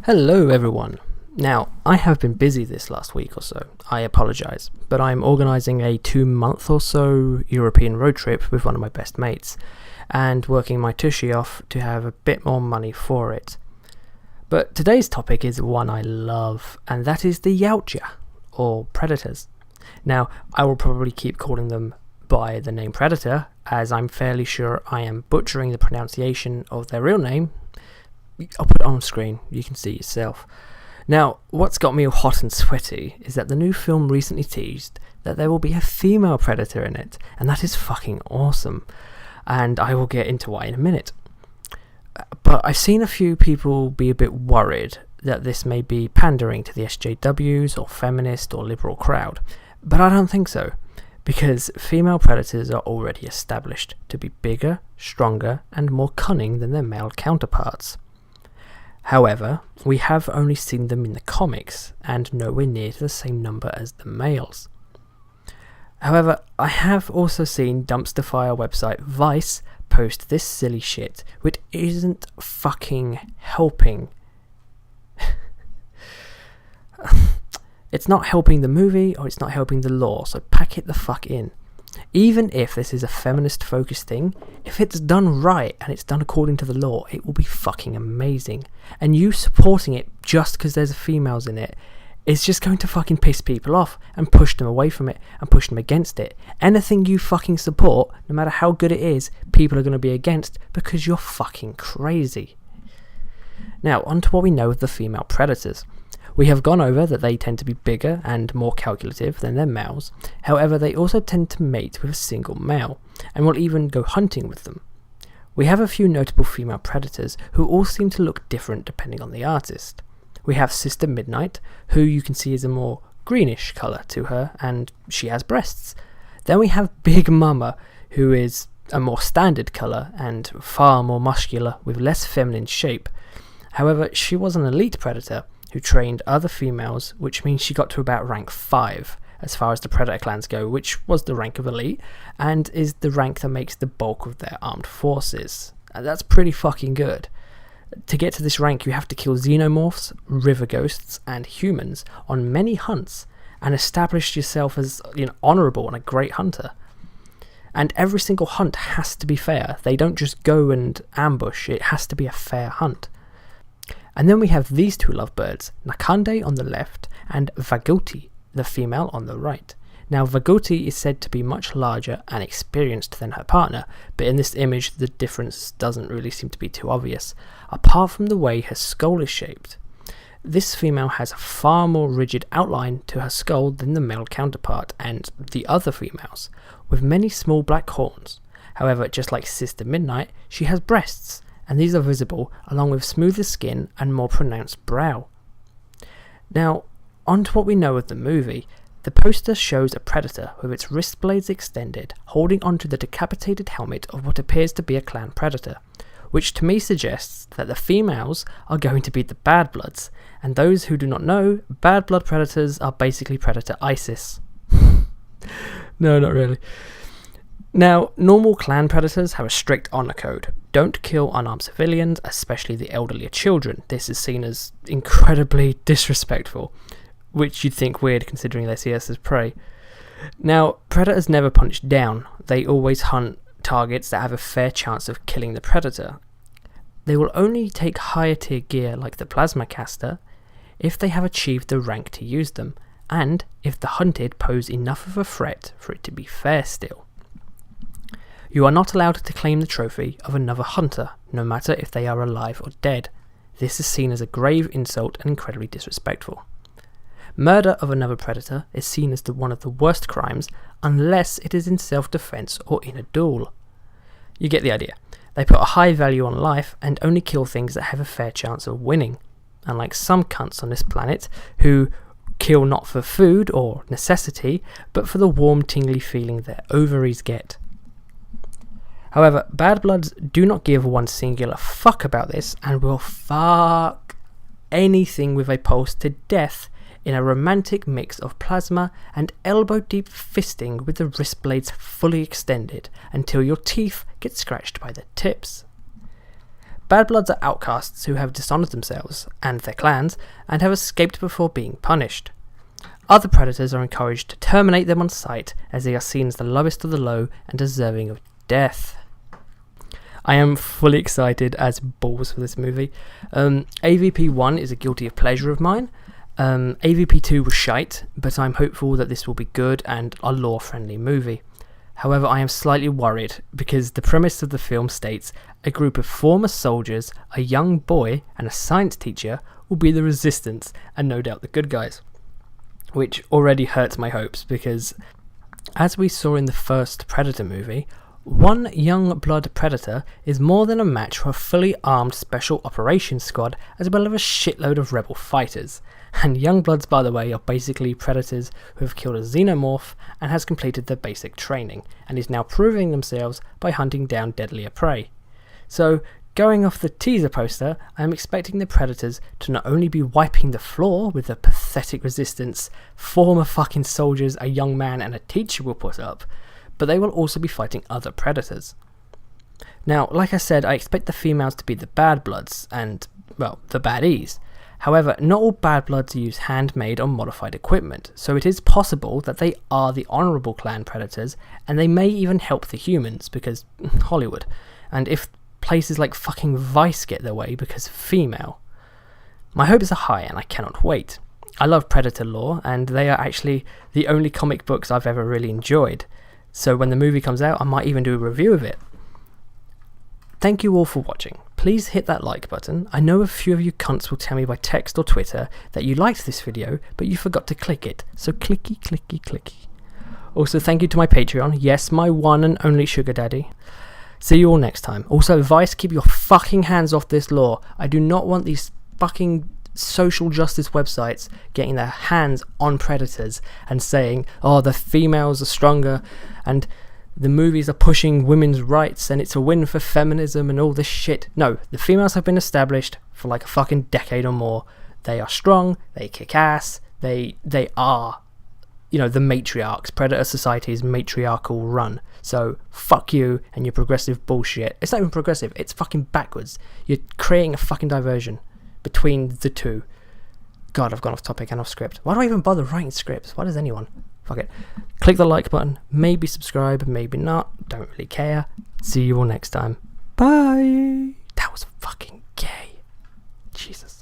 Hello everyone. Now, I have been busy this last week or so, I apologise, but I'm organising a 2-month or so European road trip with one of my best mates, and working my tushy off to have a bit more money for it. But today's topic is one I love, and that is the yautja, or predators. Now, I will probably keep calling them by the name predator, as I'm fairly sure I am butchering the pronunciation of their real name. I'll put it on screen, you can see yourself. Now, what's got me all hot and sweaty is that the new film recently teased that there will be a female predator in it, and that is fucking awesome. And I will get into why in a minute. But I've seen a few people be a bit worried that this may be pandering to the SJWs or feminist or liberal crowd, but I don't think so, because female predators are already established to be bigger, stronger, and more cunning than their male counterparts. However, we have only seen them in the comics, and nowhere near to the same number as the males. However, I have also seen dumpster fire website Vice post this silly shit, which isn't fucking helping. It's not helping the movie, or it's not helping the lore, so pack it the fuck in. Even if this is a feminist focused thing, if it's done right and it's done according to the law, it will be fucking amazing. And you supporting it just because there's females in it is just going to fucking piss people off and push them away from it and push them against it. Anything you fucking support, no matter how good it is, people are going to be against because you're fucking crazy. Now, on to what we know of the female predators. We have gone over that they tend to be bigger and more calculative than their males. However, they also tend to mate with a single male, and will even go hunting with them. We have a few notable female predators who all seem to look different depending on the artist. We have Sister Midnight, who you can see is a more greenish colour to her, and she has breasts. Then we have Big Mama, who is a more standard colour and far more muscular with less feminine shape. However, she was an elite predator who trained other females, which means she got to about rank 5 as far as the predator clans go, which was the rank of elite, and is the rank that makes the bulk of their armed forces. And that's pretty fucking good. To get to this rank, you have to kill xenomorphs, river ghosts, and humans on many hunts, and establish yourself as honourable and a great hunter. And every single hunt has to be fair. They don't just go and ambush, it has to be a fair hunt. And then we have these two lovebirds, Nakande on the left and Vagoti, the female, on the right. Now, Vagoti is said to be much larger and experienced than her partner, but in this image the difference doesn't really seem to be too obvious, apart from the way her skull is shaped. This female has a far more rigid outline to her skull than the male counterpart and the other females, with many small black horns. However, just like Sister Midnight, she has breasts, and these are visible along with smoother skin and more pronounced brow. Now, on to what we know of the movie. The poster shows a predator with its wrist blades extended, holding onto the decapitated helmet of what appears to be a clan predator, which to me suggests that the females are going to be the bad bloods, and those who do not know, bad blood predators are basically predator ISIS. No, not really. Now, normal clan predators have a strict honour code. Don't kill unarmed civilians, especially the elderly or children. This is seen as incredibly disrespectful, which you'd think weird considering they see us as prey. Now, predators never punch down. They always hunt targets that have a fair chance of killing the predator. They will only take higher tier gear like the plasma caster if they have achieved the rank to use them, and if the hunted pose enough of a threat for it to be fair still. You are not allowed to claim the trophy of another hunter, no matter if they are alive or dead. This is seen as a grave insult and incredibly disrespectful. Murder of another predator is seen as one of the worst crimes unless it is in self-defense or in a duel. You get the idea. They put a high value on life and only kill things that have a fair chance of winning, unlike some cunts on this planet who kill not for food or necessity, but for the warm tingly feeling their ovaries get. However, bad bloods do not give one singular fuck about this and will fuck anything with a pulse to death in a romantic mix of plasma and elbow-deep fisting with the wrist blades fully extended until your teeth get scratched by the tips. Bad Bloods are outcasts who have dishonoured themselves and their clans and have escaped before being punished. Other predators are encouraged to terminate them on sight, as they are seen as the lowest of the low and deserving of death. I am fully excited as balls for this movie. AVP 1 is a guilty of pleasure of mine. AVP 2 was shite, but I'm hopeful that this will be good and a lore-friendly movie. However, I am slightly worried because the premise of the film states a group of former soldiers, a young boy, and a science teacher will be the resistance and no doubt the good guys. Which already hurts my hopes because, as we saw in the first Predator movie, one young blood predator is more than a match for a fully armed special operations squad as well as a shitload of rebel fighters. And young bloods, by the way, are basically predators who have killed a xenomorph and has completed their basic training and is now proving themselves by hunting down deadlier prey. So, going off the teaser poster, I am expecting the predators to not only be wiping the floor with the pathetic resistance former fucking soldiers, a young man and a teacher will put up, but they will also be fighting other predators. Now, like I said, I expect the females to be the bad bloods and, well, the baddies. However, not all bad bloods use handmade or modified equipment, so it is possible that they are the honourable clan predators and they may even help the humans because Hollywood. And if places like fucking Vice get their way because female. My hopes are high and I cannot wait. I love Predator lore and they are actually the only comic books I've ever really enjoyed. So when the movie comes out, I might even do a review of it. Thank you all for watching. Please hit that like button. I know a few of you cunts will tell me by text or Twitter that you liked this video, but you forgot to click it. So clicky, clicky, clicky. Also, thank you to my Patreon. Yes, my one and only sugar daddy. See you all next time. Also, Vice, keep your fucking hands off this law. I do not want these fucking social justice websites getting their hands on predators and saying, oh, the females are stronger and the movies are pushing women's rights and it's a win for feminism and all this shit. No, the females have been established for like a fucking decade or more. They are strong, they kick ass, they are, you know, the matriarchs. Predator Society's matriarchal run. So fuck you and your progressive bullshit. It's not even progressive, it's fucking backwards. You're creating a fucking diversion between the two. God, I've gone off topic and off script. Why do I even bother writing scripts? Why does anyone? Fuck it. Click the like button, maybe subscribe, maybe not. Don't really care. See you all next time. Bye. That was fucking gay. Jesus.